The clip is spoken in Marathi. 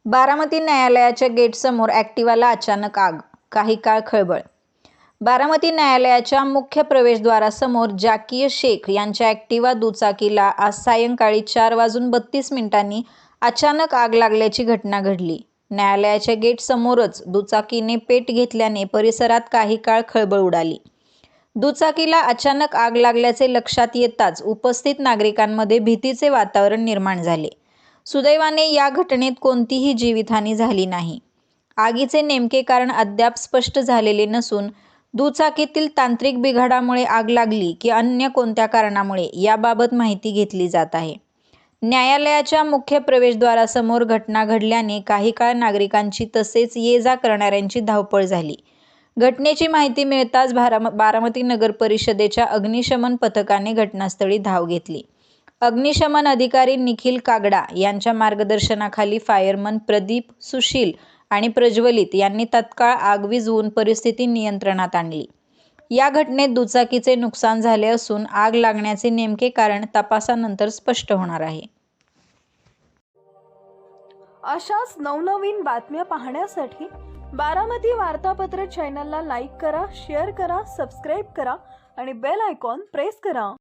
बारामती न्यायालयाच्या गेटसमोर ॲक्टिवाला अचानक आग, काही काळ खळबळ. बारामती न्यायालयाच्या मुख्य प्रवेशद्वारासमोर जाकिर शेख यांच्या ॲक्टिवा दुचाकीला आज सायंकाळी 4:32 अचानक आग लागल्याची घटना घडली. न्यायालयाच्या गेटसमोरच दुचाकीने पेट घेतल्याने परिसरात काही काळ खळबळ उडाली. दुचाकीला अचानक आग लागल्याचे लक्षात येताच उपस्थित नागरिकांमध्ये भीतीचे वातावरण निर्माण झाले. सुदैवाने या घटनेत कोणतीही जीवितहानी झाली नाही. आगीचे नेमके कारण अद्याप स्पष्ट झालेले नसून दुचाकीतील तांत्रिक बिघाडामुळे आग लागली की अन्य कोणत्या कारणामुळे याबाबत माहिती घेतली जात आहे. न्यायालयाच्या मुख्य प्रवेशद्वारासमोर घटना घडल्याने काही काळ नागरिकांची तसेच ये-जा करणाऱ्यांची धावपळ झाली. घटनेची माहिती मिळताच बारामती नगर परिषदेच्या अग्निशमन पथकाने घटनास्थळी धाव घेतली. अग्निशमन अधिकारी निखिल कागडा यांच्या मार्गदर्शनाखाली फायरमन प्रदीप, सुशील आणि प्रज्वलित यांनी तत्काळ आग विझवून परिस्थिती नियंत्रणात आणली. या घटनेत दुचाकीचे नुकसान झाले असून आग लागण्याचे नेमके कारण तपासानंतर स्पष्ट होणार आहे. अशाच नवनवीन बातम्या पाहण्यासाठी बारामती वार्तापत्र चॅनलला लाईक करा, शेअर करा, सबस्क्राईब करा आणि बेल आयकॉन प्रेस करा.